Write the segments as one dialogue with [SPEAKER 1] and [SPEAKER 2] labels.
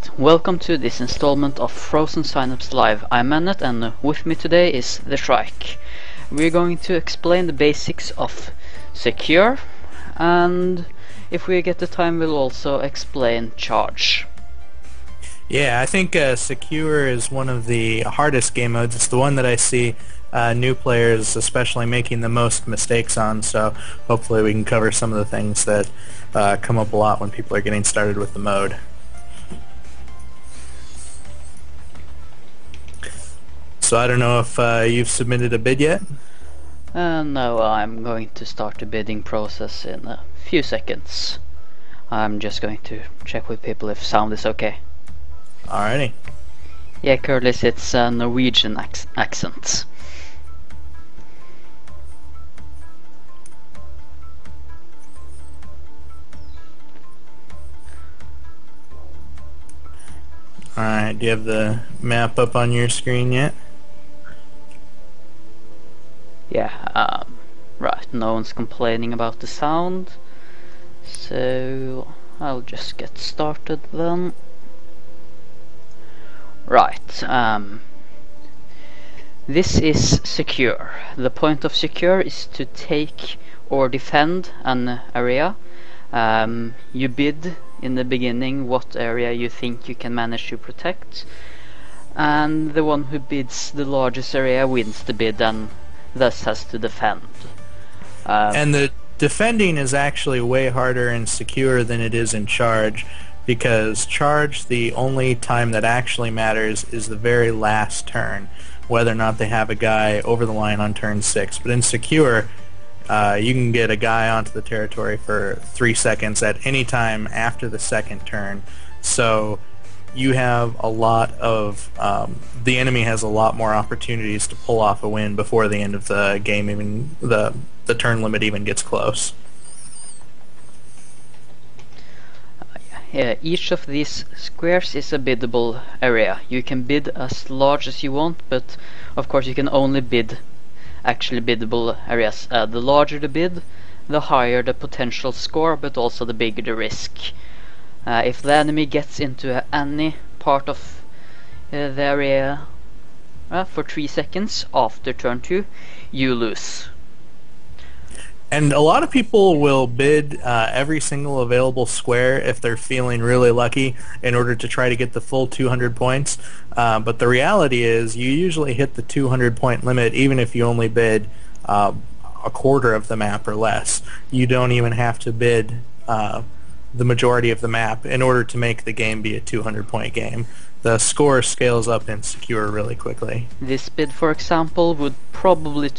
[SPEAKER 1] Alright, welcome to this installment of Frozen Synapse Live. I'm Manet and with me today is the Shrike. We're going to explain the basics of Secure, and if we get the time we'll also explain Charge.
[SPEAKER 2] Yeah, I think Secure is one of the hardest game modes. It's the one that I see new players especially making the most mistakes on, so hopefully we can cover some of the things that come up a lot when people are getting started with the mode. So I don't know if you've submitted a bid yet?
[SPEAKER 1] No, I'm going to start the bidding process in a few seconds. I'm just going to check with people if sound is okay.
[SPEAKER 2] Alrighty.
[SPEAKER 1] Yeah, Curlis, it's a Norwegian accent.
[SPEAKER 2] Alright, do you have the map up on your screen yet?
[SPEAKER 1] Yeah, right, no one's complaining about the sound, so I'll just get started then. Right, this is Secure. The point of Secure is to take or defend an area. You bid in the beginning what area you think you can manage to protect, and the one who bids the largest area wins the bid and thus has to defend.
[SPEAKER 2] And the defending is actually way harder in Secure than it is in Charge, because Charge, the only time that actually matters is the very last turn, whether or not they have a guy over the line on turn 6. But in Secure, you can get a guy onto the territory for 3 seconds at any time after the second turn. So you have a lot of the enemy has a lot more opportunities to pull off a win before the end of the game, even the turn limit even gets close.
[SPEAKER 1] Yeah, each of these squares is a biddable area. You can bid as large as you want, but of course you can only bid actually biddable areas. The larger the bid, the higher the potential score, but also the bigger the risk. If the enemy gets into any part of the area for 3 seconds after turn 2, you lose.
[SPEAKER 2] And a lot of people will bid every single available square if they're feeling really lucky in order to try to get the full 200 points. But the reality is you usually hit the 200 point limit even if you only bid a quarter of the map or less. You don't even have to bid the majority of the map in order to make the game be a 200 point game. The score scales up in Secure really quickly.
[SPEAKER 1] This bid, for example, would probably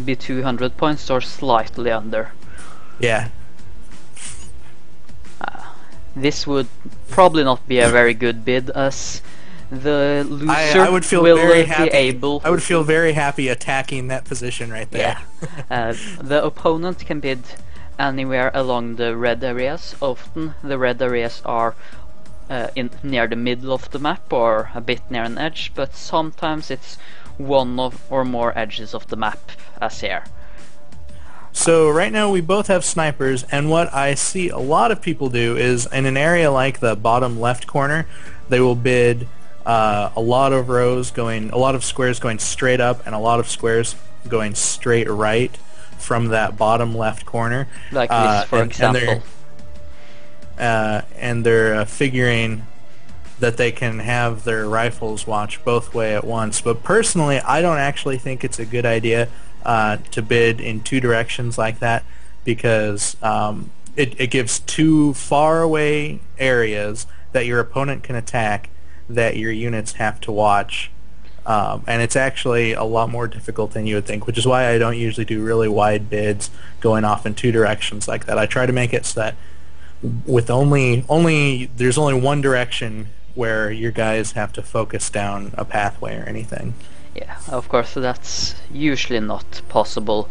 [SPEAKER 1] be 200 points or slightly under.
[SPEAKER 2] Yeah.
[SPEAKER 1] This would probably not be a very good bid, as the loser
[SPEAKER 2] I would feel
[SPEAKER 1] will
[SPEAKER 2] very
[SPEAKER 1] be
[SPEAKER 2] happy.
[SPEAKER 1] able.
[SPEAKER 2] I would feel very happy attacking that position right there.
[SPEAKER 1] Yeah. The opponent can bid anywhere along the red areas. Often the red areas are near the middle of the map or a bit near an edge, but sometimes it's one or more edges of the map, as here.
[SPEAKER 2] So right now we both have snipers, and what I see a lot of people do is in an area like the bottom left corner, they will bid a lot of squares going straight up and a lot of squares going straight right from that bottom left corner.
[SPEAKER 1] Like this, for example.
[SPEAKER 2] And they're figuring that they can have their rifles watch both way at once. But personally, I don't actually think it's a good idea to bid in two directions like that, because it gives two far away areas that your opponent can attack that your units have to watch. And it's actually a lot more difficult than you would think, which is why I don't usually do really wide bids going off in two directions like that. I try to make it so that with there's only one direction where your guys have to focus down a pathway or anything.
[SPEAKER 1] Yeah, of course that's usually not possible.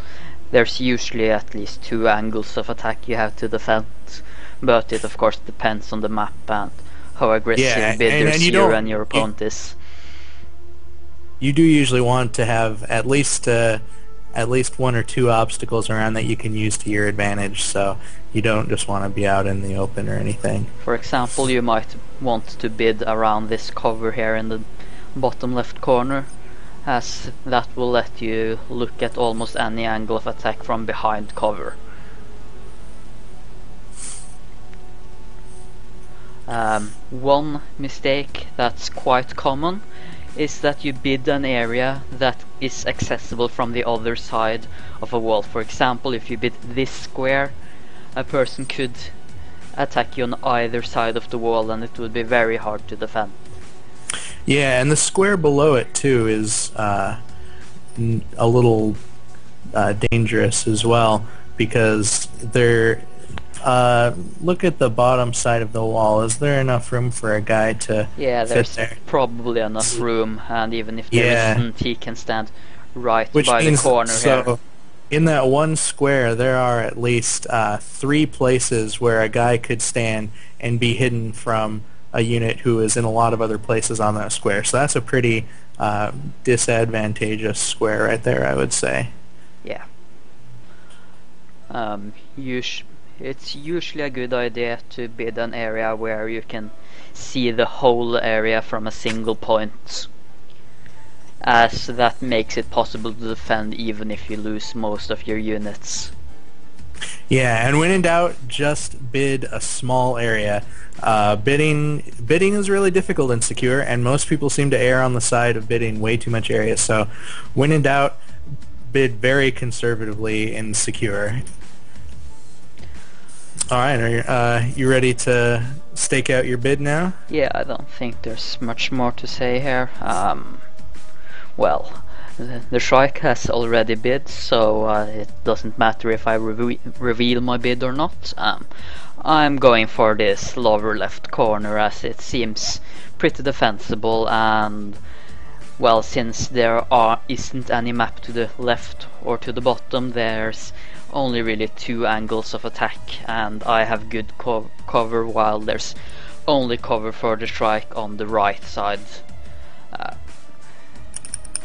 [SPEAKER 1] There's usually at least 2 angles of attack you have to defend, but it of course depends on the map and how aggressive bidders you and your opponent is.
[SPEAKER 2] You do usually want to have at least at least one or two obstacles around that you can use to your advantage, so you don't just want to be out in the open or anything.
[SPEAKER 1] For example, you might want to bid around this cover here in the bottom left corner, as that will let you look at almost any angle of attack from behind cover. One mistake that's quite common is that you bid an area that is accessible from the other side of a wall. For example, if you bid this square, a person could attack you on either side of the wall and it would be very hard to defend.
[SPEAKER 2] Yeah, and the square below it too is a little dangerous as well, because there. Look at the bottom side of the wall. Is there enough room for a guy to
[SPEAKER 1] there's
[SPEAKER 2] fit there?
[SPEAKER 1] Probably enough room, and even if there isn't, he can stand right by the corner here.
[SPEAKER 2] In that one square, there are at least 3 places where a guy could stand and be hidden from a unit who is in a lot of other places on that square. So that's a pretty disadvantageous square right there, I would say.
[SPEAKER 1] Yeah. It's usually a good idea to bid an area where you can see the whole area from a single point, as that makes it possible to defend even if you lose most of your units.
[SPEAKER 2] Yeah, and when in doubt, just bid a small area. Bidding is really difficult in Secure, and most people seem to err on the side of bidding way too much area. So when in doubt, bid very conservatively in Secure. Alright, are you ready to stake out your bid now?
[SPEAKER 1] Yeah, I don't think there's much more to say here. Well, the Shrike has already bid, so it doesn't matter if I reveal my bid or not. I'm going for this lower left corner, as it seems pretty defensible, and well, since there isn't any map to the left or to the bottom, there's only really 2 angles of attack, and I have good cover, while there's only cover for the Shrike on the right side.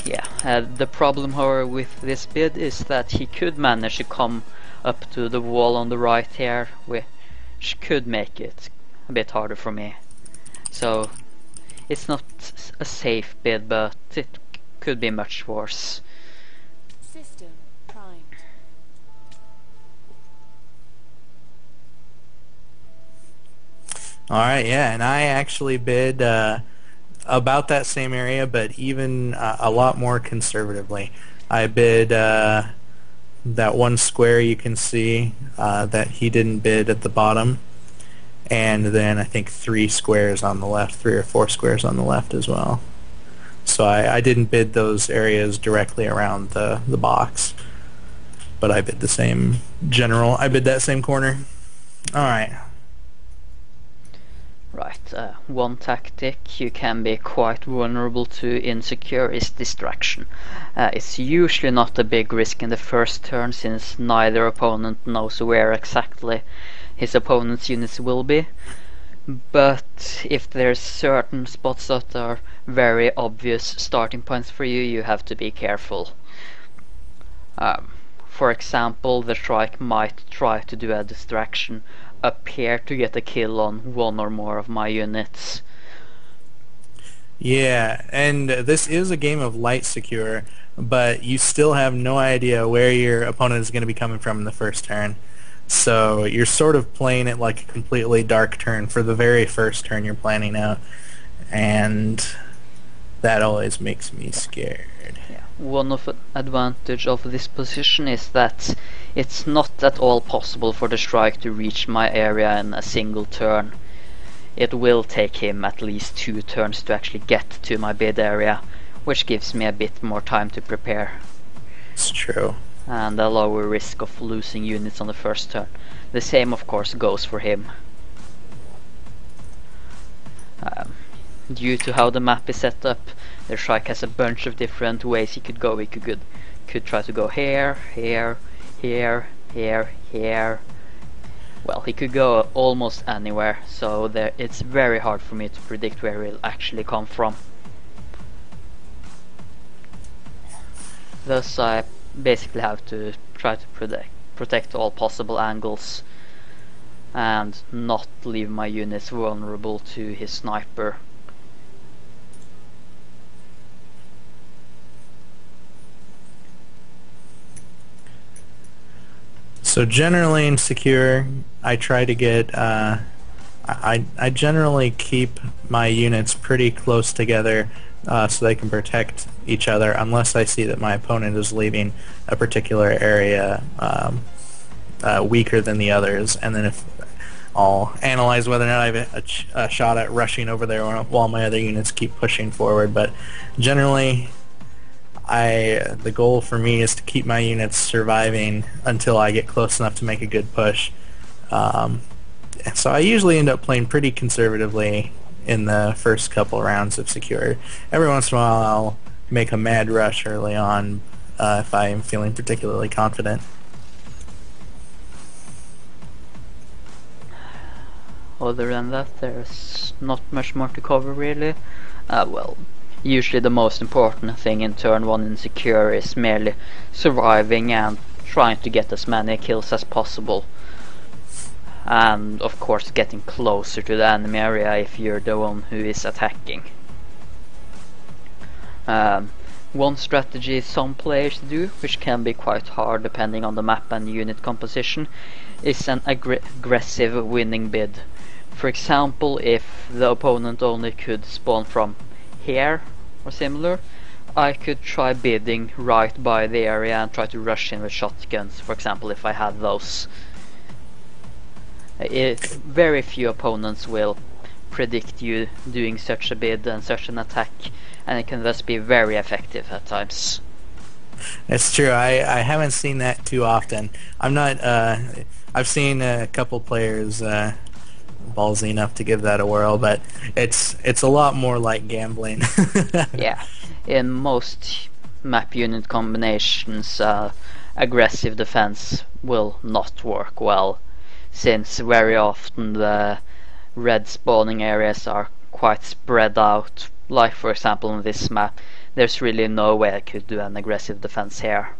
[SPEAKER 1] The problem, however, with this bid is that he could manage to come up to the wall on the right here, which could make it a bit harder for me. So it's not a safe bid, but it could be much worse.
[SPEAKER 3] System primed.
[SPEAKER 2] Alright, yeah, and I actually bid about that same area, but even a lot more conservatively. I bid that one square you can see that he didn't bid at the bottom, and then I think 3 squares on the left, 3 or 4 squares on the left as well. So I didn't bid those areas directly around the box, but I bid the same general. I bid that same corner. Alright.
[SPEAKER 1] Right, one tactic you can be quite vulnerable to in Secure is distraction. It's usually not a big risk in the first turn, since neither opponent knows where exactly his opponent's units will be. But if there's certain spots that are very obvious starting points for you, you have to be careful. For example, the Shrike might try to do a distraction up here to get a kill on one or more of my units.
[SPEAKER 2] Yeah, and this is a game of light Secure, but you still have no idea where your opponent is going to be coming from in the first turn. So you're sort of playing it like a completely dark turn for the very first turn you're planning out, and that always makes me scared.
[SPEAKER 1] Yeah. One of the advantage of this position is that it's not at all possible for the Shrike to reach my area in a single turn. It will take him at least 2 turns to actually get to my bid area, which gives me a bit more time to prepare.
[SPEAKER 2] It's true.
[SPEAKER 1] And a lower risk of losing units on the first turn. The same, of course, goes for him. Due to how the map is set up, the Shrike has a bunch of different ways he could go. He could try to go here, here, here, here, here. Well, he could go almost anywhere, so it's very hard for me to predict where he'll actually come from. Thus, I basically have to try to protect all possible angles and not leave my units vulnerable to his sniper.
[SPEAKER 2] So generally in secure, I try to get I generally keep my units pretty close together so they can protect each other, unless I see that my opponent is leaving a particular area weaker than the others, and then if I'll analyze whether or not I have a shot at rushing over there while my other units keep pushing forward. But generally, the goal for me is to keep my units surviving until I get close enough to make a good push. So I usually end up playing pretty conservatively in the first couple rounds of secure. Every once in a while I'll make a mad rush early on if I am feeling particularly confident.
[SPEAKER 1] Other than that, there's not much more to cover really. Well, usually the most important thing in turn 1 in secure is merely surviving and trying to get as many kills as possible. And of course getting closer to the enemy area if you're the one who is attacking. One strategy some players do, which can be quite hard depending on the map and unit composition, is an aggressive winning bid. For example, if the opponent only could spawn from here or similar, I could try bidding right by the area and try to rush in with shotguns, for example, if I had those. Very few opponents will predict you doing such a bid and such an attack, and it can thus be very effective at times.
[SPEAKER 2] It's true. I haven't seen that too often. I'm not. I've seen a couple players ballsy enough to give that a whirl, but it's a lot more like gambling.
[SPEAKER 1] Yeah, in most map unit combinations, aggressive defense will not work well, since very often the red spawning areas are quite spread out. Like for example on this map, there's really no way I could do an aggressive defense here.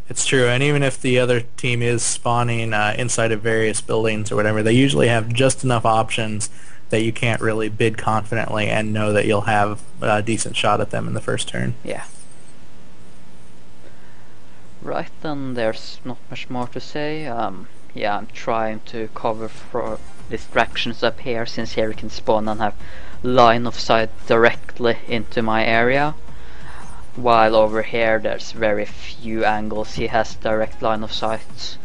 [SPEAKER 2] It's true, and even if the other team is spawning inside of various buildings or whatever, they usually have just enough options that you can't really bid confidently and know that you'll have a decent shot at them in the first turn.
[SPEAKER 1] Yeah. Right, then there's not much more to say. Yeah, I'm trying to cover for distractions up here, since here you can spawn and have line of sight directly into my area, while over here there's very few angles he has direct line of sight,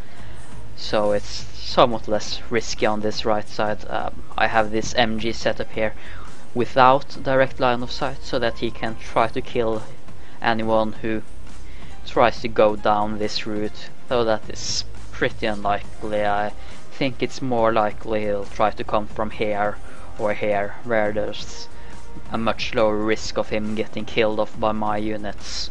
[SPEAKER 1] so it's somewhat less risky on this right side. I have this MG setup here without direct line of sight, so that he can try to kill anyone who tries to go down this route, though that is pretty unlikely. I think it's more likely he'll try to come from here or here, where there's a much lower risk of him getting killed off by my units.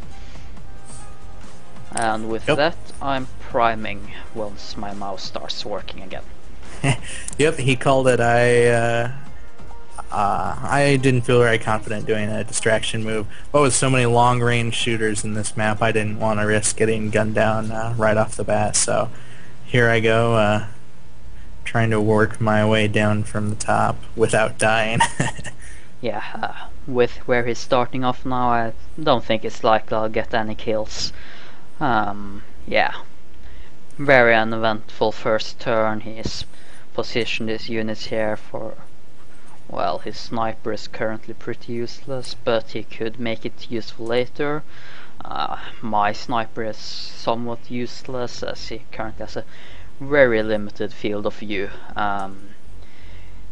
[SPEAKER 1] And with that, I'm priming once my mouse starts working again.
[SPEAKER 2] Yep, he called it. I didn't feel very confident doing a distraction move. But with so many long-range shooters in this map, I didn't want to risk getting gunned down right off the bat. So here I go, trying to work my way down from the top without dying.
[SPEAKER 1] Yeah, with where he's starting off now, I don't think it's likely I'll get any kills. Yeah, very uneventful first turn. He's positioned his units here for... Well, his sniper is currently pretty useless, but he could make it useful later. My sniper is somewhat useless, as he currently has a very limited field of view.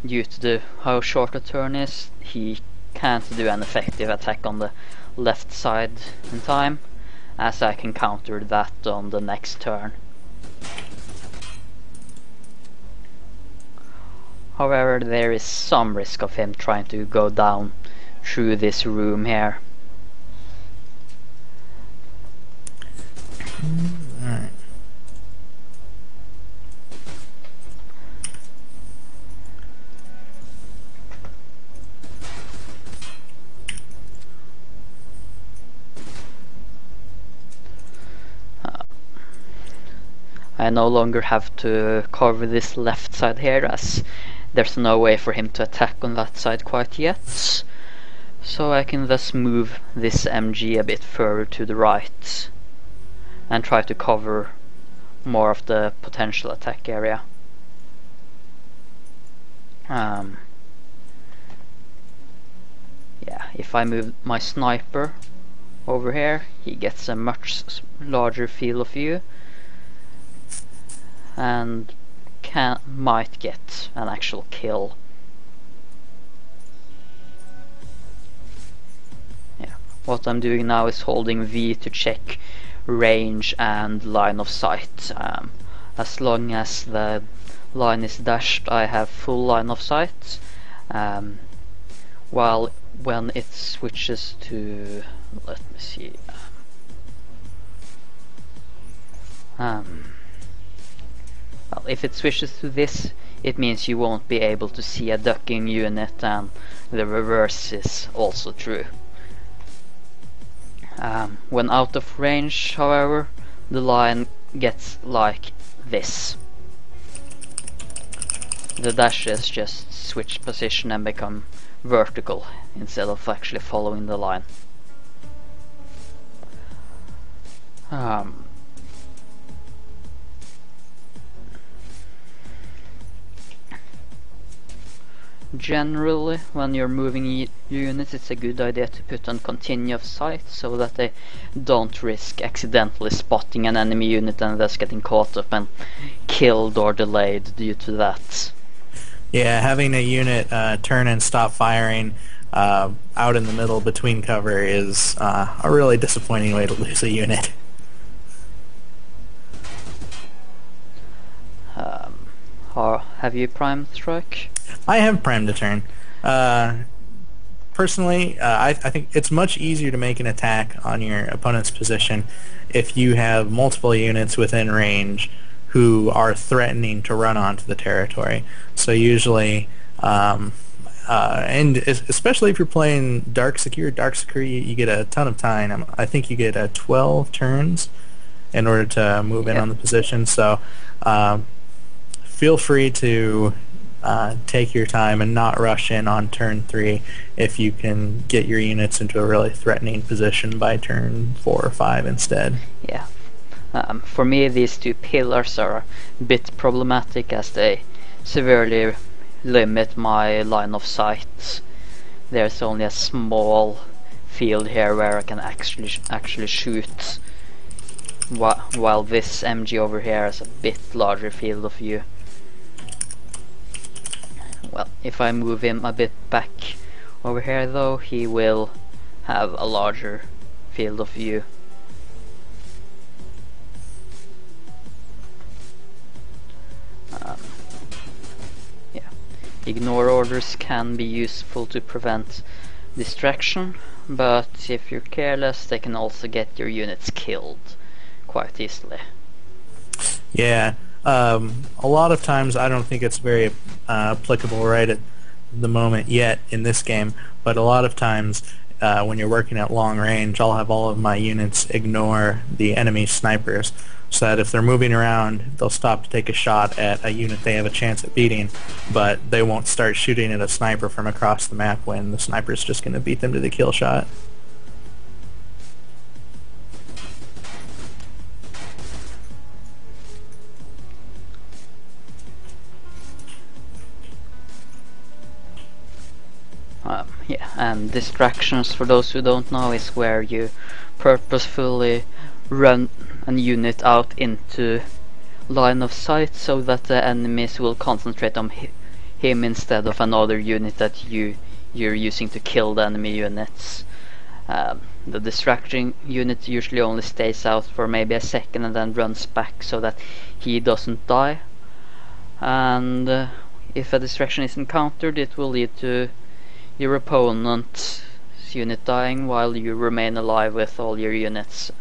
[SPEAKER 1] Due to how short the turn is, he can't do an effective attack on the left side in time, as I can counter that on the next turn. However, there is some risk of him trying to go down through this room here.
[SPEAKER 2] Alright.
[SPEAKER 1] I no longer have to cover this left side here, as there's no way for him to attack on that side quite yet. So I can thus move this MG a bit further to the right and try to cover more of the potential attack area. Yeah, if I move my sniper over here, he gets a much larger field of view and might get an actual kill. Yeah, what I'm doing now is holding V to check range and line of sight. As long as the line is dashed, I have full line of sight, while when it switches to, let me see, well, if it switches to this, it means you won't be able to see a ducking unit, and the reverse is also true. When out of range, however, the line gets like this. The dashes just switch position and become vertical instead of actually following the line. Generally, when you're moving units, it's a good idea to put on continuous sight so that they don't risk accidentally spotting an enemy unit and thus getting caught up and killed or delayed due to that.
[SPEAKER 2] Yeah, having a unit turn and stop firing out in the middle between cover is a really disappointing way to lose a unit.
[SPEAKER 1] Have you primed strike?
[SPEAKER 2] I have primed a turn. Personally, I think it's much easier to make an attack on your opponent's position if you have multiple units within range who are threatening to run onto the territory. So usually, and especially if you're playing Dark Secure, you get a ton of time. I think you get 12 turns in order to move in on the position. So feel free to take your time and not rush in on turn 3 if you can get your units into a really threatening position by turn 4 or 5 instead.
[SPEAKER 1] Yeah. For me, these two pillars are a bit problematic as they severely limit my line of sight. There's only a small field here where I can actually shoot, while this MG over here has a bit larger field of view. Well, if I move him a bit back over here though, he will have a larger field of view. Yeah, ignore orders can be useful to prevent distraction, but if you're careless, they can also get your units killed quite easily.
[SPEAKER 2] Yeah, a lot of times I don't think it's very applicable right at the moment yet in this game, but a lot of times when you're working at long range, I'll have all of my units ignore the enemy snipers, so that if they're moving around, they'll stop to take a shot at a unit they have a chance at beating, but they won't start shooting at a sniper from across the map when the sniper's just going to beat them to the kill shot.
[SPEAKER 1] Yeah, and distractions, for those who don't know, is where you purposefully run a unit out into line of sight so that the enemies will concentrate on him instead of another unit that you're using to kill the enemy units. The distracting unit usually only stays out for maybe a second and then runs back so that he doesn't die. And if a distraction is encountered, it will lead to your opponent's unit dying while you remain alive with all your units.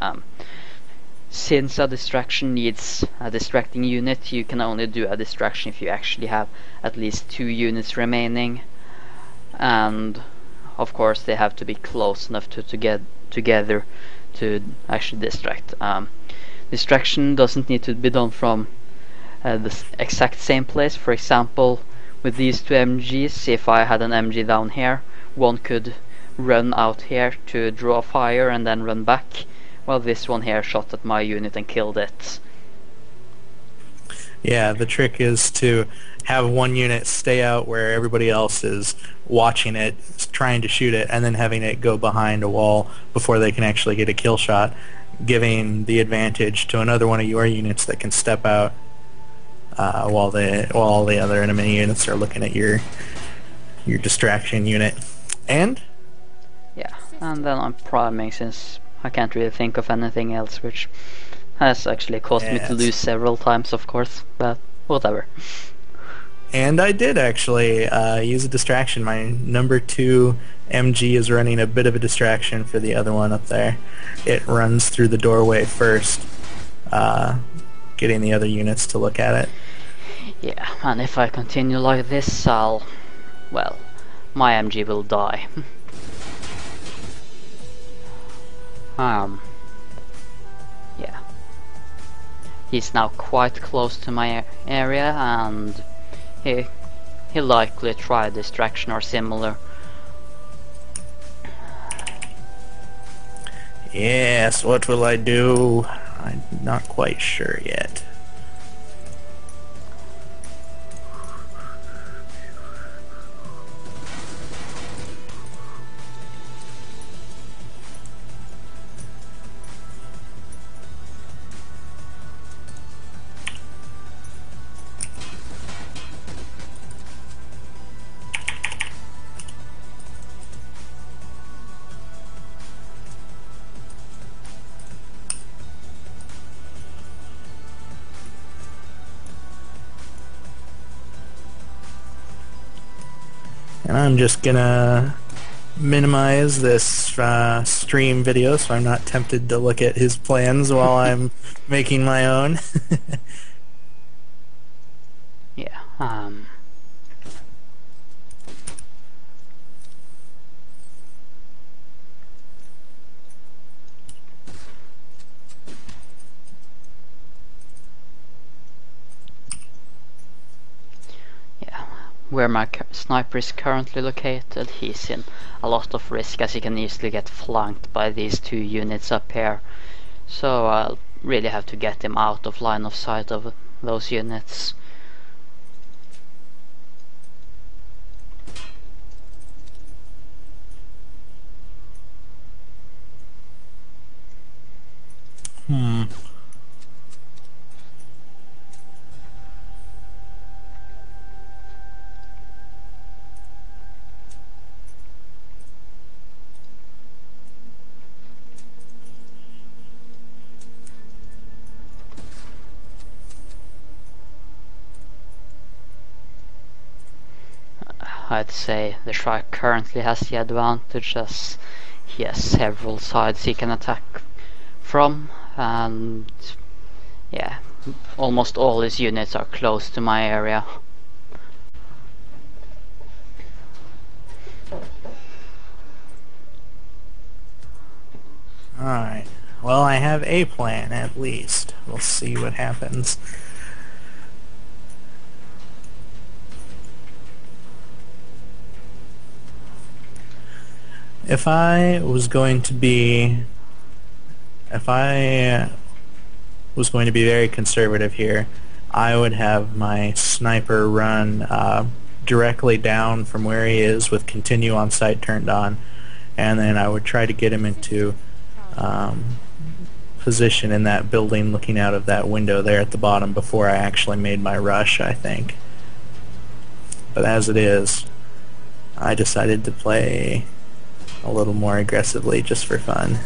[SPEAKER 1] Since a distraction needs a distracting unit, you can only do a distraction if you actually have at least 2 units remaining, and of course they have to be close enough to get together to actually distract. Distraction doesn't need to be done from the exact same place. For example, with these two MGs, if I had an MG down here, one could run out here to draw fire and then run back, while this one here shot at my unit and killed it.
[SPEAKER 2] Yeah, the trick is to have one unit stay out where everybody else is watching it, trying to shoot it, and then having it go behind a wall before they can actually get a kill shot, giving the advantage to another one of your units that can step out while all the other enemy units are looking at your distraction unit. And
[SPEAKER 1] yeah, and then I'm priming, since I can't really think of anything else, which has actually caused me to lose several times, of course, but whatever.
[SPEAKER 2] And I did actually use a distraction. My number 2 MG is running a bit of a distraction for the other one up there. It runs through the doorway first, getting the other units to look at it.
[SPEAKER 1] Yeah, and if I continue like this, well, my MG will die. Yeah. He's now quite close to my area, and he likely tried distraction or similar.
[SPEAKER 2] Yes, what will I do? I'm not quite sure yet. And I'm just gonna minimize this stream video so I'm not tempted to look at his plans while I'm making my own.
[SPEAKER 1] Yeah, where my sniper is currently located, he's in a lot of risk, as he can easily get flanked by these two units up here. So I'll really have to get him out of line of sight of those units. I'd say the Shrike currently has the advantage, as he has several sides he can attack from, and yeah, almost all his units are close to my area.
[SPEAKER 2] Alright, well, I have a plan at least. We'll see what happens. If I was going to be very conservative here, I would have my sniper run directly down from where he is with continue on sight turned on, and then I would try to get him into position in that building looking out of that window there at the bottom before I actually made my rush, I think. But as it is, I decided to play a little more aggressively just for fun.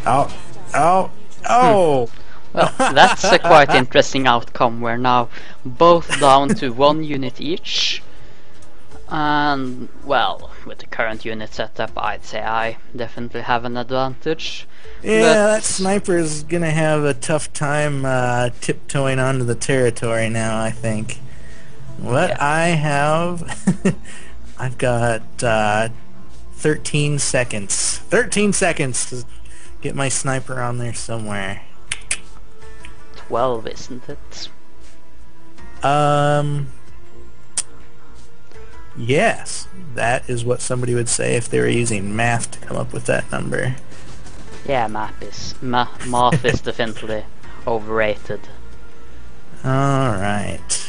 [SPEAKER 2] Oh! Oh! Oh!
[SPEAKER 1] Well, that's a quite interesting outcome. We're now both down to 1 unit each. And, well, with the current unit setup, I'd say I definitely have an advantage.
[SPEAKER 2] Yeah,
[SPEAKER 1] but
[SPEAKER 2] that sniper's gonna have a tough time tiptoeing onto the territory now, I think. What I have... I've got 13 seconds. 13 seconds to get my sniper on there somewhere.
[SPEAKER 1] 12, isn't it?
[SPEAKER 2] Yes, that is what somebody would say if they were using math to come up with that number.
[SPEAKER 1] Yeah, math is definitely overrated.
[SPEAKER 2] Alright.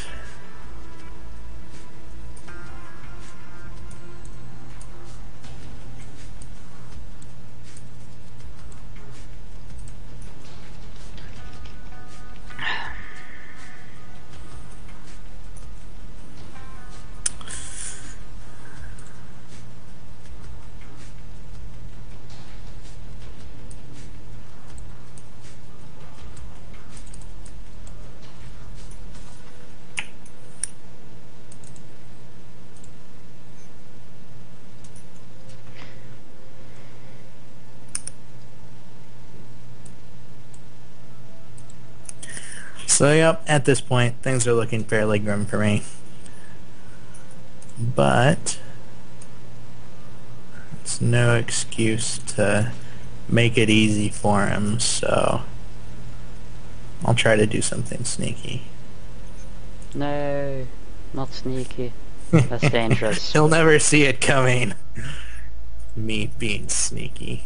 [SPEAKER 2] So yep, at this point, things are looking fairly grim for me. But it's no excuse to make it easy for him, so I'll try to do something sneaky.
[SPEAKER 1] No, not sneaky. That's dangerous.
[SPEAKER 2] He'll never see it coming. Me being sneaky.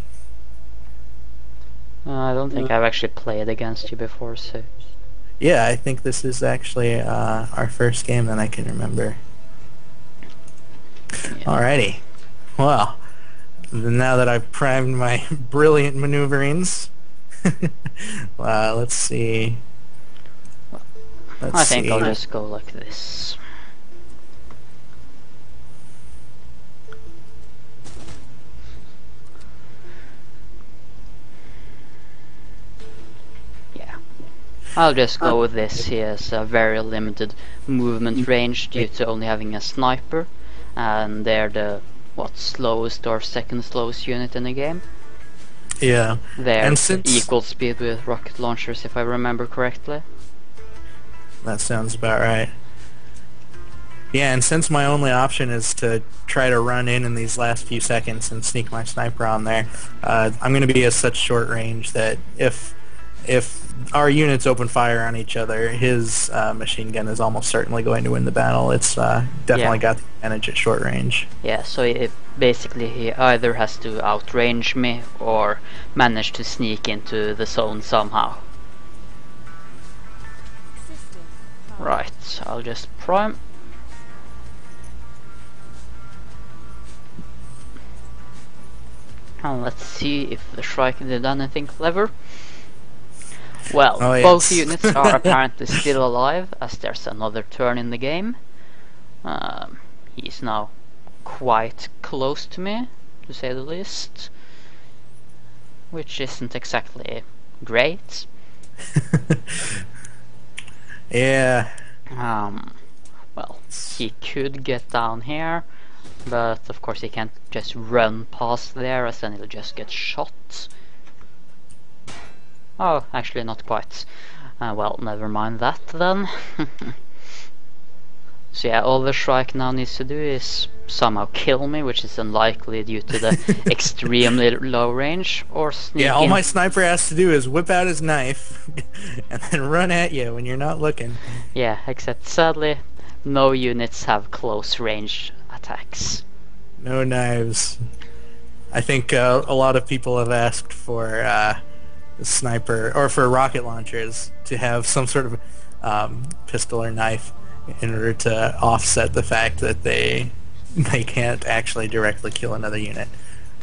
[SPEAKER 1] I don't think I've actually played against you before, so...
[SPEAKER 2] Yeah, I think this is actually our first game that I can remember.
[SPEAKER 1] Yeah.
[SPEAKER 2] Alrighty. Well, now that I've primed my brilliant maneuverings, let's see.
[SPEAKER 1] I think I'll just go like this. Yeah. I'll just go with this. He has a very limited movement range due to only having a sniper. And they're the, slowest or second slowest unit in the game.
[SPEAKER 2] Yeah.
[SPEAKER 1] They're
[SPEAKER 2] And since
[SPEAKER 1] equal speed with rocket launchers, if I remember correctly.
[SPEAKER 2] that sounds about right. Yeah, and since my only option is to try to run in these last few seconds and sneak my sniper on there, I'm going to be at such short range that if our units open fire on each other, his machine gun is almost certainly going to win the battle. It's definitely got the advantage at short range.
[SPEAKER 1] Yeah, so basically he either has to outrange me or manage to sneak into the zone somehow.
[SPEAKER 3] System prime.
[SPEAKER 1] Right, I'll just prime. And let's see if the Shrike did anything clever. Well,
[SPEAKER 2] Oh,
[SPEAKER 1] both
[SPEAKER 2] yes.
[SPEAKER 1] units are apparently still alive, as there's another turn in the game. He's now quite close to me, to say the least. Which isn't exactly great.
[SPEAKER 2] Yeah.
[SPEAKER 1] Well, he could get down here, but of course he can't just run past there, as then he'll just get shot. Oh, actually not quite. Well, never mind that then. So yeah, all the Shrike now needs to do is somehow kill me, which is unlikely due to the extremely low range, or sneak
[SPEAKER 2] Yeah, all
[SPEAKER 1] in.
[SPEAKER 2] my sniper has to do is whip out his knife and then run at you when you're not looking.
[SPEAKER 1] Yeah, except sadly, no units have close range attacks.
[SPEAKER 2] No knives. I think a lot of people have asked for sniper or for rocket launchers to have some sort of pistol or knife in order to offset the fact that they can't actually directly kill another unit.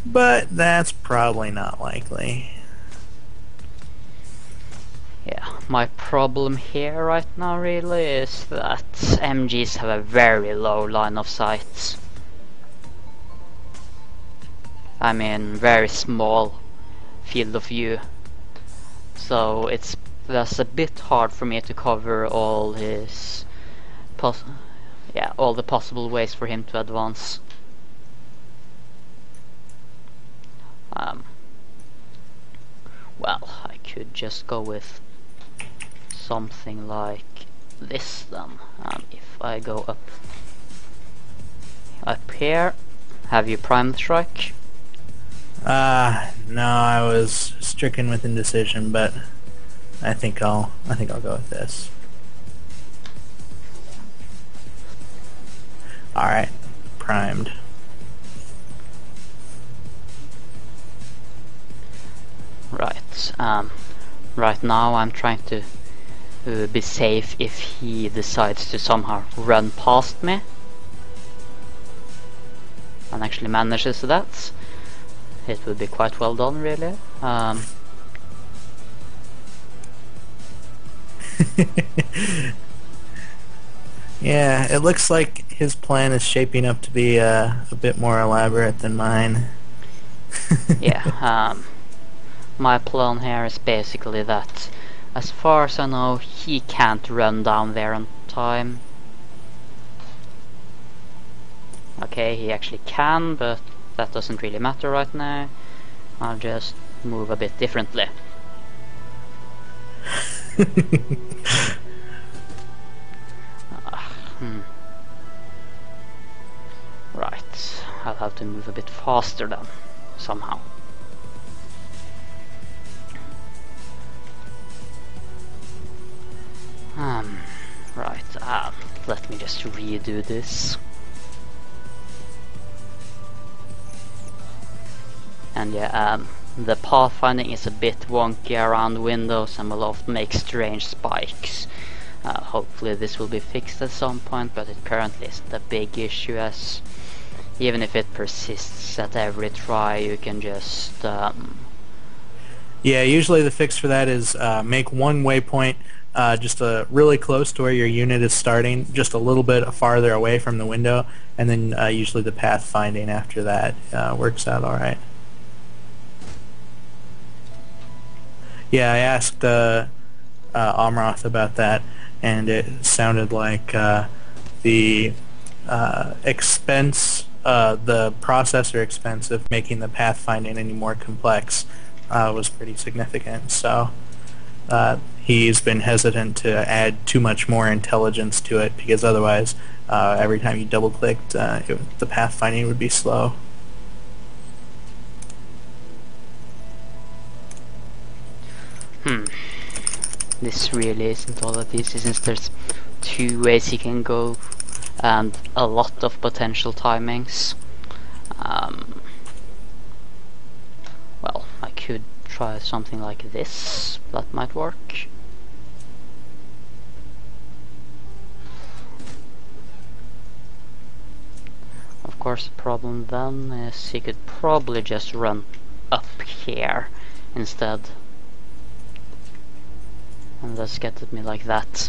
[SPEAKER 2] But that's probably not likely.
[SPEAKER 1] Yeah, my problem here right now really is that MGs have a very low line of sight. I mean, very small field of view. So that's a bit hard for me to cover all his all the possible ways for him to advance. Well, I could just go with something like this then. If I go up here, have you primed Shrike?
[SPEAKER 2] No, I was stricken with indecision, but I think I'll go with this. All right, primed.
[SPEAKER 1] Right. Right now I'm trying to be safe if he decides to somehow run past me. And actually manages that. It would be quite well done, really.
[SPEAKER 2] Yeah, it looks like his plan is shaping up to be a bit more elaborate than mine.
[SPEAKER 1] Yeah, my plan here is basically that, as far as I know, he can't run down there on time. Okay, he actually can, but that doesn't really matter right now. I'll just move a bit differently. Right, I'll have to move a bit faster then, somehow. Right, let me just redo this. And yeah, the pathfinding is a bit wonky around windows and will often make strange spikes. Hopefully this will be fixed at some point, but it currently isn't a big issue, as even if it persists at every try, you can just...
[SPEAKER 2] Yeah, usually the fix for that is make one waypoint just really close to where your unit is starting, just a little bit farther away from the window, and then usually the path finding after that works out alright. Yeah, I asked Amroth about that, and it sounded like the expense, the processor expense of making the pathfinding any more complex was pretty significant. So he's been hesitant to add too much more intelligence to it, because otherwise every time you double-clicked, the pathfinding would be slow.
[SPEAKER 1] This really isn't all that easy, since there's two ways you can go and a lot of potential timings. Well, I could try something like this. That might work. Of course, the problem then is he could probably just run up here instead. And just get at me like that.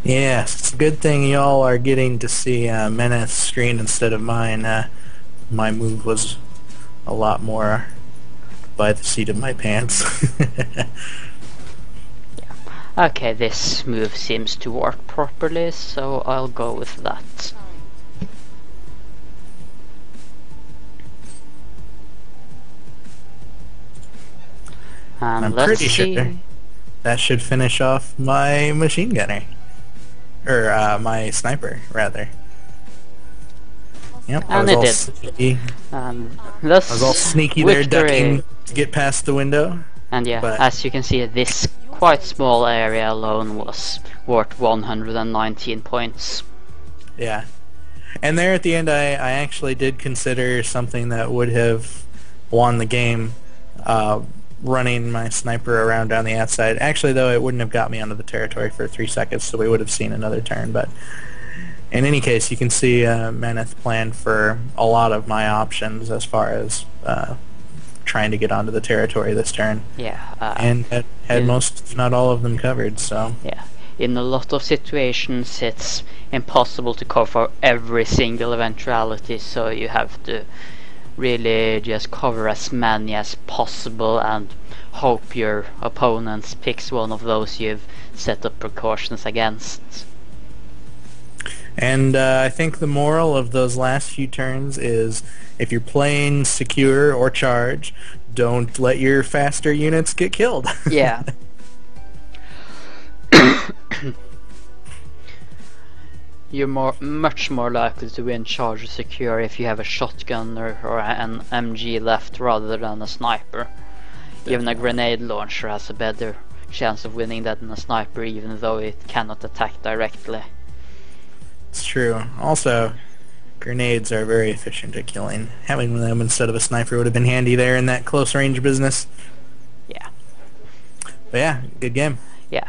[SPEAKER 2] Yes, it's a good thing y'all are getting to see Menace's screen instead of mine. My move was a lot more by the seat of my pants.
[SPEAKER 1] Okay, this move seems to work properly, so I'll go with that. And
[SPEAKER 2] I'm
[SPEAKER 1] let's
[SPEAKER 2] pretty
[SPEAKER 1] see.
[SPEAKER 2] sure that should finish off my machine gunner. Or my sniper, rather. Yep, I
[SPEAKER 1] And
[SPEAKER 2] was
[SPEAKER 1] it
[SPEAKER 2] all
[SPEAKER 1] did.
[SPEAKER 2] sneaky.
[SPEAKER 1] Thus,
[SPEAKER 2] I was all sneaky there,
[SPEAKER 1] victory.
[SPEAKER 2] ducking to get past the window.
[SPEAKER 1] And yeah,
[SPEAKER 2] but
[SPEAKER 1] as you can see, this quite small area alone was worth 119 points.
[SPEAKER 2] yeah. And there at the end, I actually did consider something that would have won the game, running my sniper around down the outside. Actually, though, it wouldn't have got me onto the territory for 3 seconds, so we would have seen another turn. But in any case, you can see Meneth planned for a lot of my options as far as trying to get onto the territory this turn.
[SPEAKER 1] Yeah.
[SPEAKER 2] And had most, if not all of them covered, so...
[SPEAKER 1] Yeah. In a lot of situations, it's impossible to cover every single eventuality, so you have to really just cover as many as possible and hope your opponent picks one of those you've set up precautions against.
[SPEAKER 2] And I think the moral of those last few turns is if you're playing secure or charge, don't let your faster units get killed.
[SPEAKER 1] Yeah. You're much more likely to win charge or secure if you have a shotgun or an MG left rather than a sniper. Even a grenade launcher has a better chance of winning than a sniper, even though it cannot attack directly.
[SPEAKER 2] It's true. Also, grenades are very efficient at killing. Having them instead of a sniper would have been handy there in that close range business.
[SPEAKER 1] Yeah.
[SPEAKER 2] But yeah, good game.
[SPEAKER 1] Yeah.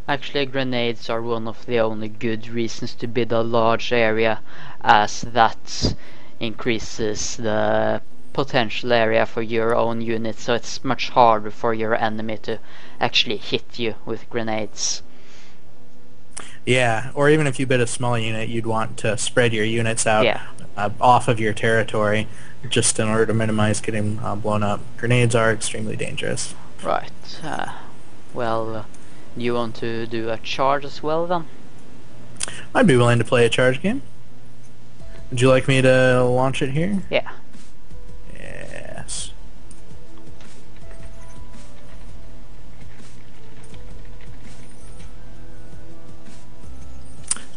[SPEAKER 1] Actually, grenades are one of the only good reasons to bid a large area, as that increases the potential area for your own unit, so it's much harder for your enemy to actually hit you with grenades.
[SPEAKER 2] Yeah, or even if you bid a small unit, you'd want to spread your units out
[SPEAKER 1] Yeah.
[SPEAKER 2] Off of your territory just in order to minimize getting blown up. Grenades are extremely dangerous.
[SPEAKER 1] Right. Well, do you want to do a charge as well then?
[SPEAKER 2] I'd be willing to play a charge game. Would you like me to launch it here?
[SPEAKER 1] Yeah.
[SPEAKER 2] Yes.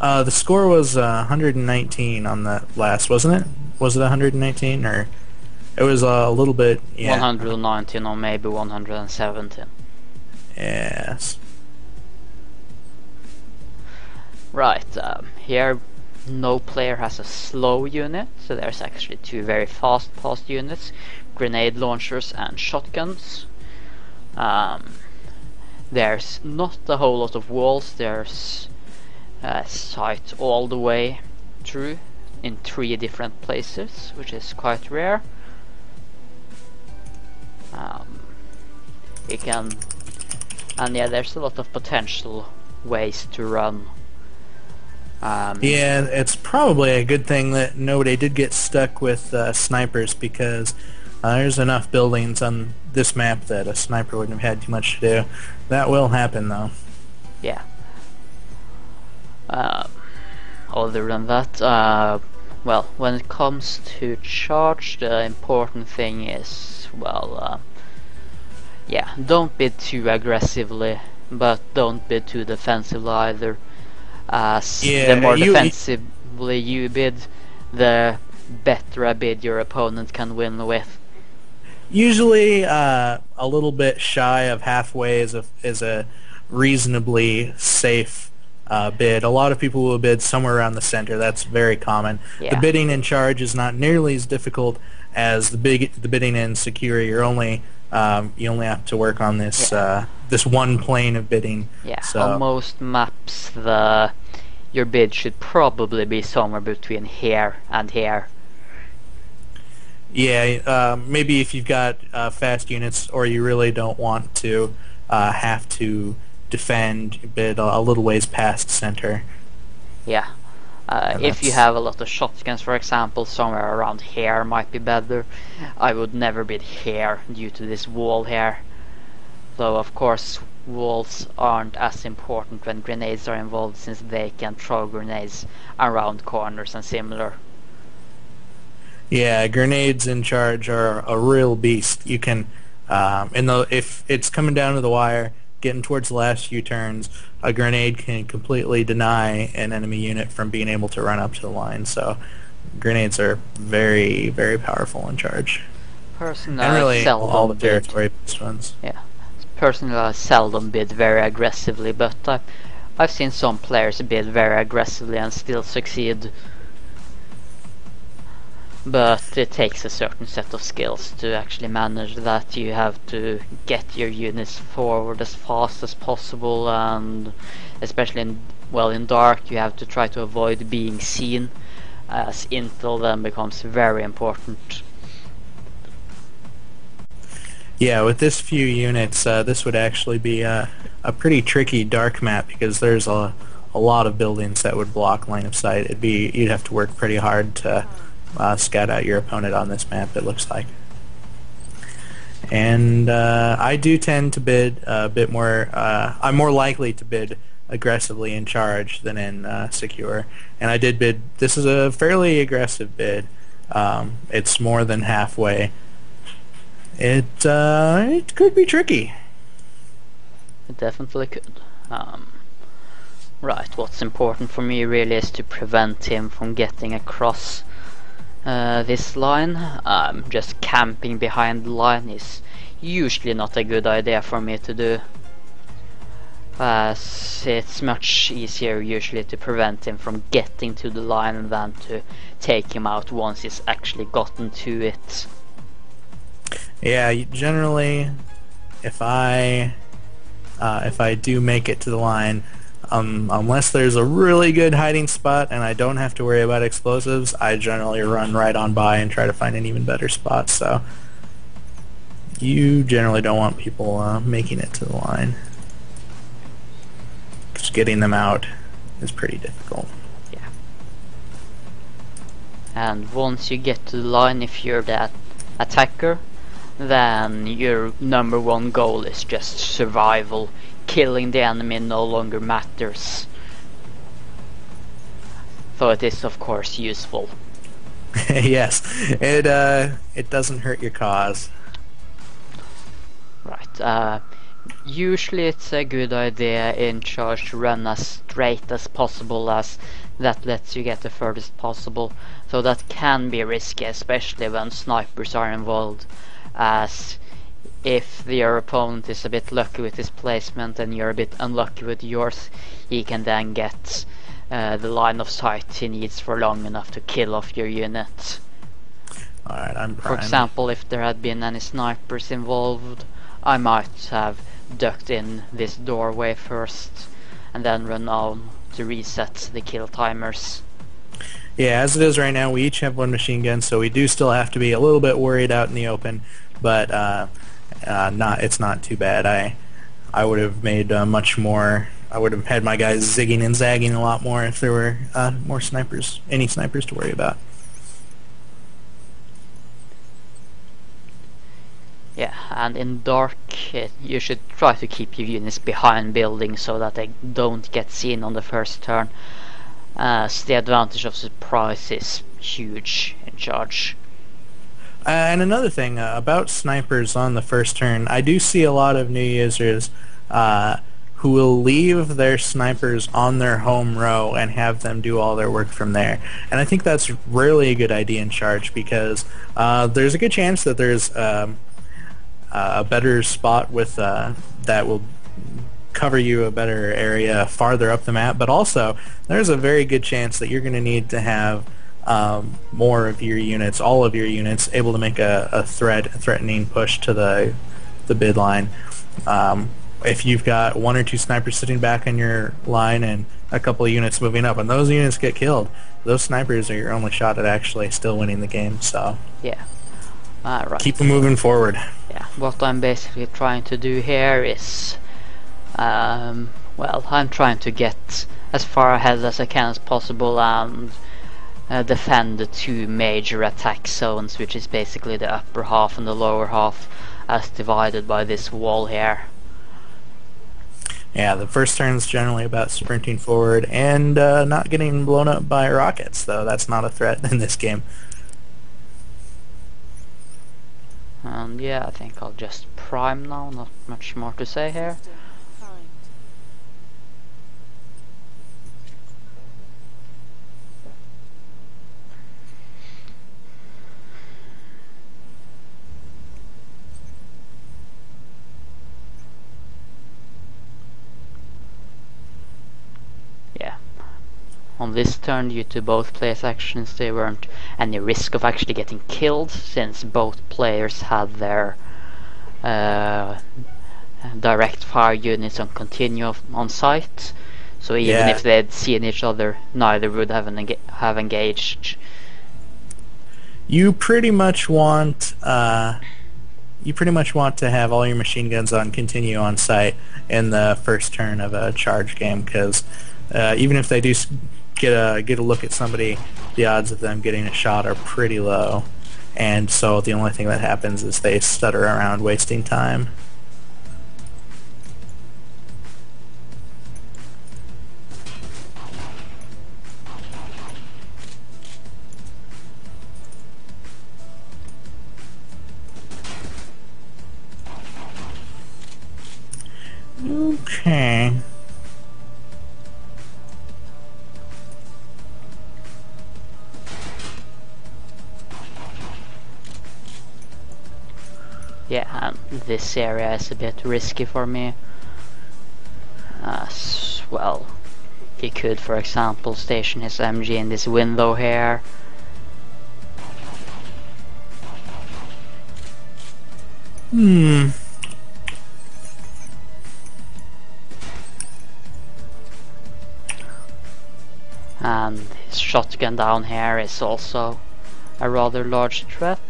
[SPEAKER 2] The score was 119 on that last, wasn't it? Was it 119 or it was a little bit? Yeah.
[SPEAKER 1] 119 or maybe 117.
[SPEAKER 2] Yes.
[SPEAKER 1] Right. Here, no player has a slow unit, so there's actually two very fast units: grenade launchers and shotguns. There's not a whole lot of walls. There's sight all the way through in 3 different places, which is quite rare. You can, and yeah, there's a lot of potential ways to run.
[SPEAKER 2] Yeah, it's probably a good thing that nobody did get stuck with snipers, because there's enough buildings on this map that a sniper wouldn't have had too much to do. That will happen though.
[SPEAKER 1] Yeah. Other than that, well, when it comes to charge, the important thing is, well, yeah, don't bid too aggressively, but don't bid too defensively either. As the more defensively you bid, the better a bid your opponent can win with.
[SPEAKER 2] Usually, a little bit shy of halfway is a reasonably safe bid. A lot of people will bid somewhere around the center. That's very common.
[SPEAKER 1] Yeah.
[SPEAKER 2] The bidding in charge is not nearly as difficult as the bidding in secure. You only have to work on this this one plane of bidding.
[SPEAKER 1] Yeah.
[SPEAKER 2] So,
[SPEAKER 1] on most maps, your bid should probably be somewhere between here and here.
[SPEAKER 2] yeah, maybe if you've got fast units, or you really don't want to have to defend, bid a little ways past center.
[SPEAKER 1] Yeah. If you have a lot of shotguns, for example, somewhere around here might be better. I would never bid here due to this wall here. Though of course walls aren't as important when grenades are involved, since they can throw grenades around corners and similar.
[SPEAKER 2] Yeah, grenades in charge are a real beast. You can, if it's coming down to the wire, getting towards the last few turns, a grenade can completely deny an enemy unit from being able to run up to the line. So grenades are very, very powerful in charge.
[SPEAKER 1] Personally,
[SPEAKER 2] And really,
[SPEAKER 1] I seldom
[SPEAKER 2] all the
[SPEAKER 1] bid.
[SPEAKER 2] territory-based ones.
[SPEAKER 1] Yeah. Personally, I seldom bid very aggressively, but I've seen some players bid very aggressively and still succeed. But it takes a certain set of skills to actually manage that. You have to get your units forward as fast as possible, and especially in dark, you have to try to avoid being seen, as intel then becomes very important.
[SPEAKER 2] Yeah, with this few units, this would actually be a pretty tricky dark map, because there's a lot of buildings that would block line of sight. You'd have to work pretty hard to scout out your opponent on this map, it looks like. And I do tend to bid a bit more. I'm more likely to bid aggressively in charge than in secure. And I did bid. This is a fairly aggressive bid. It's more than halfway. It could be tricky.
[SPEAKER 1] It definitely could. Right, what's important for me really is to prevent him from getting across this line. Just camping behind the line is usually not a good idea for me to do, as it's much easier usually to prevent him from getting to the line than to take him out once he's actually gotten to it.
[SPEAKER 2] Yeah, generally, if I do make it to the line, unless there's a really good hiding spot and I don't have to worry about explosives, I generally run right on by and try to find an even better spot. So you generally don't want people making it to the line, because getting them out is pretty difficult.
[SPEAKER 1] Yeah. And once you get to the line, if you're that attacker, then your number one goal is just survival. Killing the enemy no longer matters. Though it is of course useful.
[SPEAKER 2] Yes, it doesn't hurt your cause.
[SPEAKER 1] Right, usually it's a good idea in charge to run as straight as possible, as that lets you get the furthest possible. So that can be risky, especially when snipers are involved, as if your opponent is a bit lucky with his placement and you're a bit unlucky with yours, he can then get the line of sight he needs for long enough to kill off your unit.
[SPEAKER 2] Alright, I'm
[SPEAKER 1] For
[SPEAKER 2] primed.
[SPEAKER 1] example, if there had been any snipers involved, I might have ducked in this doorway first and then run on to reset the kill timers.
[SPEAKER 2] Yeah, as it is right now, we each have one machine gun, so we do still have to be a little bit worried out in the open, but it's not too bad. I would have made much more. I would have had my guys zigging and zagging a lot more if there were more snipers, any snipers to worry about.
[SPEAKER 1] Yeah, and in dark, you should try to keep your units behind buildings so that they don't get seen on the first turn, as the advantage of surprise is huge in charge.
[SPEAKER 2] And another thing about snipers on the first turn, I do see a lot of new users who will leave their snipers on their home row and have them do all their work from there. And I think that's rarely a good idea in charge, because there's a good chance that there's a better spot with that will cover you a better area farther up the map, but also there's a very good chance that you're going to need to have more of your units, all of your units, able to make a threatening push to the bid line. If you've got one or two snipers sitting back in your line and a couple of units moving up, and those units get killed, those snipers are your only shot at actually still winning the game. So
[SPEAKER 1] Yeah. Right.
[SPEAKER 2] keep them moving forward.
[SPEAKER 1] Yeah, what I'm basically trying to do here is, well, I'm trying to get as far ahead as I can as possible and defend the two major attack zones, which is basically the upper half and the lower half, as divided by this wall here.
[SPEAKER 2] Yeah, the first turn's generally about sprinting forward and not getting blown up by rockets, though that's not a threat in this game.
[SPEAKER 1] And yeah, I think I'll just prime now, not much more to say here.
[SPEAKER 3] Primed.
[SPEAKER 1] Yeah. On this turn, due to both players' actions, there weren't any risk of actually getting killed, since both players had their direct fire units on continue on site. So even if they'd seen each other, neither would have engaged.
[SPEAKER 2] You pretty much want to have all your machine guns on continue on site in the first turn of a charge game, because even if they do get a look at somebody, the odds of them getting a shot are pretty low, and so the only thing that happens is they stutter around wasting time. Okay.
[SPEAKER 1] Yeah, and this area is a bit risky for me. Well, he could, for example, station his MG in this window here.
[SPEAKER 2] Hmm.
[SPEAKER 1] And his shotgun down here is also a rather large threat.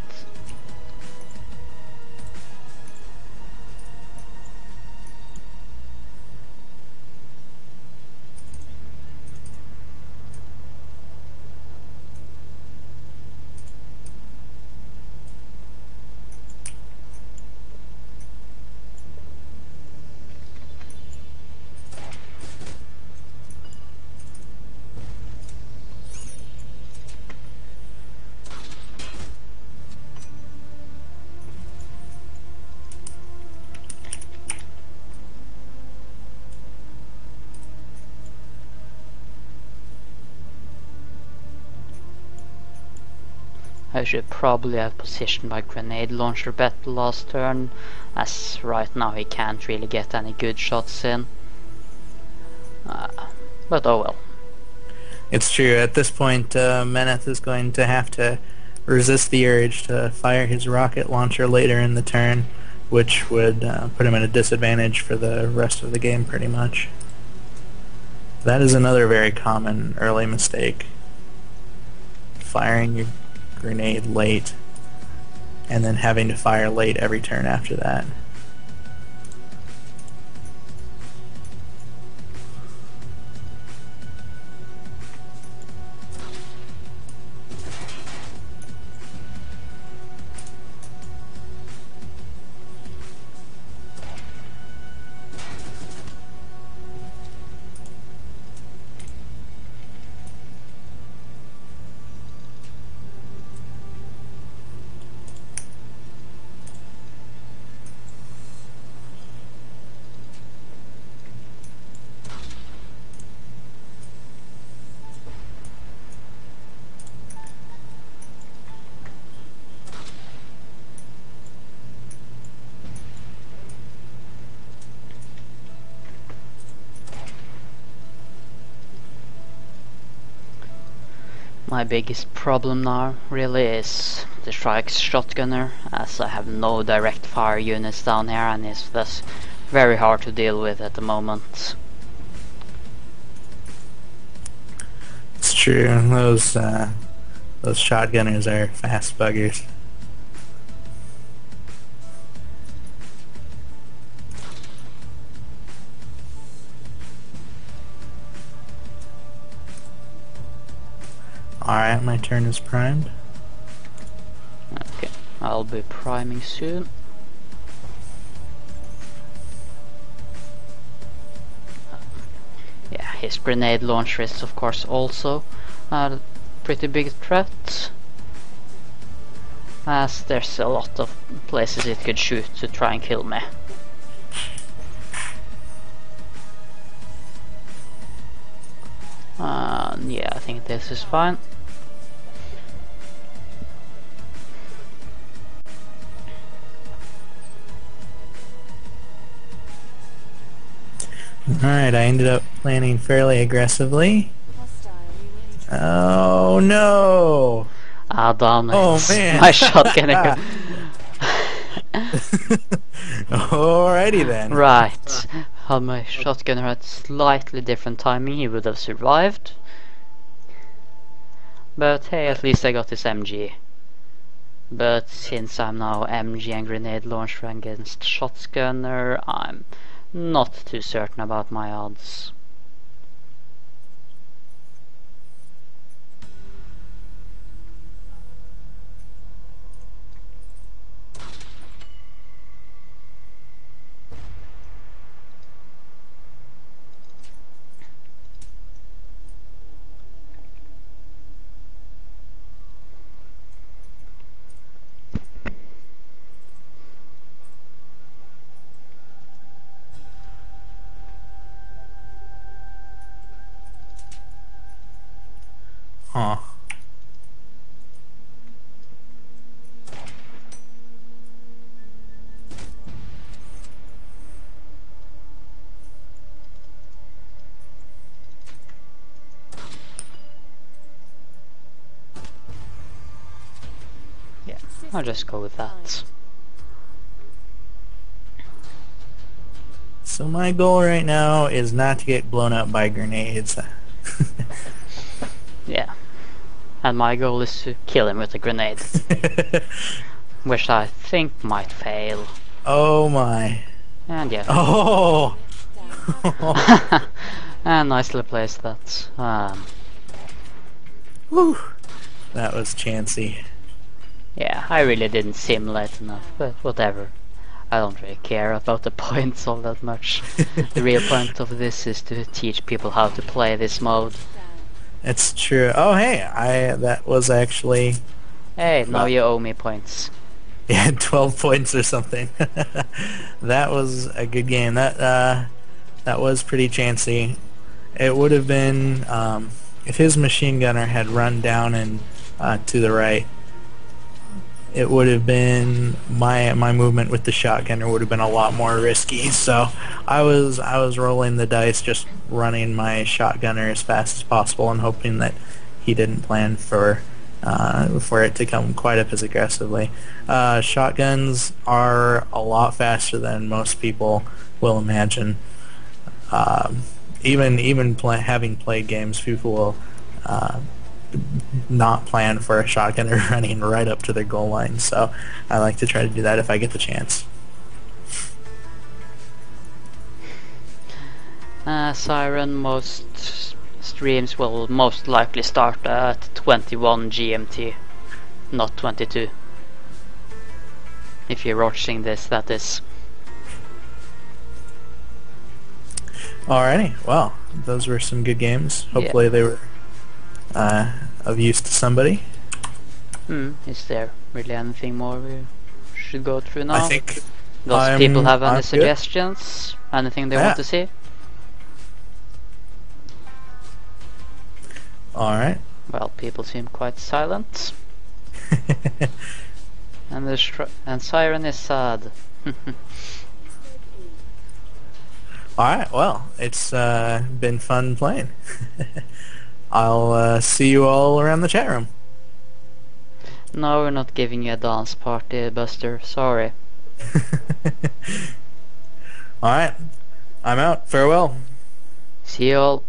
[SPEAKER 1] I should probably have positioned my grenade launcher better last turn, as right now he can't really get any good shots in. But oh well.
[SPEAKER 2] It's true. At this point, Meneth is going to have to resist the urge to fire his rocket launcher later in the turn, which would put him at a disadvantage for the rest of the game, pretty much. That is another very common early mistake. Firing your grenade late, and then having to fire late every turn after that.
[SPEAKER 1] My biggest problem now really is the Strike's shotgunner, as I have no direct fire units down here and is thus very hard to deal with at the moment.
[SPEAKER 2] It's true. Those shotgunners are fast buggers. Alright, my turn is primed.
[SPEAKER 1] Okay, I'll be priming soon. Yeah, his grenade launcher is of course also a pretty big threat, as there's a lot of places it could shoot to try and kill me. Yeah, I think this is fine.
[SPEAKER 2] Alright, I ended up planning fairly aggressively.
[SPEAKER 3] Hostile UAV.
[SPEAKER 2] Oh no!
[SPEAKER 1] Ah, damn it.
[SPEAKER 2] Oh man!
[SPEAKER 1] My shotgun.
[SPEAKER 2] Alrighty then.
[SPEAKER 1] Right. Had my shotgunner had slightly different timing, he would have survived. But hey, at least I got this MG. But since I'm now MG and grenade launcher against shotgunner, I'm not too certain about my odds.
[SPEAKER 2] Huh.
[SPEAKER 1] Yeah, I'll just go with that.
[SPEAKER 2] So my goal right now is not to get blown up by grenades.
[SPEAKER 1] Yeah. And my goal is to kill him with a grenade. Which I think might fail.
[SPEAKER 2] Oh my.
[SPEAKER 1] And yeah.
[SPEAKER 2] Oh!
[SPEAKER 1] And nicely placed that.
[SPEAKER 2] Whew. That was chancy.
[SPEAKER 1] Yeah, I really didn't simulate enough, but whatever. I don't really care about the points all that much. The real point of this is to teach people how to play this mode.
[SPEAKER 2] It's true. Oh hey, that was actually
[SPEAKER 1] Hey, now
[SPEAKER 2] Well-
[SPEAKER 1] you owe me points.
[SPEAKER 2] yeah 12 points or something. That was a good game. That was pretty chancy. It would have been if his machine gunner had run down and to the right. It would have been my movement with the shotgunner would have been a lot more risky. So I was rolling the dice, just running my shotgunner as fast as possible and hoping that he didn't plan for it to come quite up as aggressively. Shotguns are a lot faster than most people will imagine. Even having played games, people will not plan for a shotgunner running right up to their goal line. So I like to try to do that if I get the chance.
[SPEAKER 1] Siren, most streams will most likely start at 21 GMT, not 22. If you're watching this, that is.
[SPEAKER 2] Alrighty, well, those were some good games. Hopefully they were of use to somebody.
[SPEAKER 1] Is there really anything more we should go through now?
[SPEAKER 2] I think
[SPEAKER 1] Does people have
[SPEAKER 2] I'm
[SPEAKER 1] any
[SPEAKER 2] good.
[SPEAKER 1] suggestions? Anything they
[SPEAKER 2] Yeah.
[SPEAKER 1] want to see?
[SPEAKER 2] Alright.
[SPEAKER 1] Well, people seem quite silent. And and Siren is sad.
[SPEAKER 2] Alright, well, it's been fun playing. I'll see you all around the chat room.
[SPEAKER 1] No, we're not giving you a dance party, Buster. Sorry.
[SPEAKER 2] Alright, I'm out. Farewell.
[SPEAKER 1] See you all.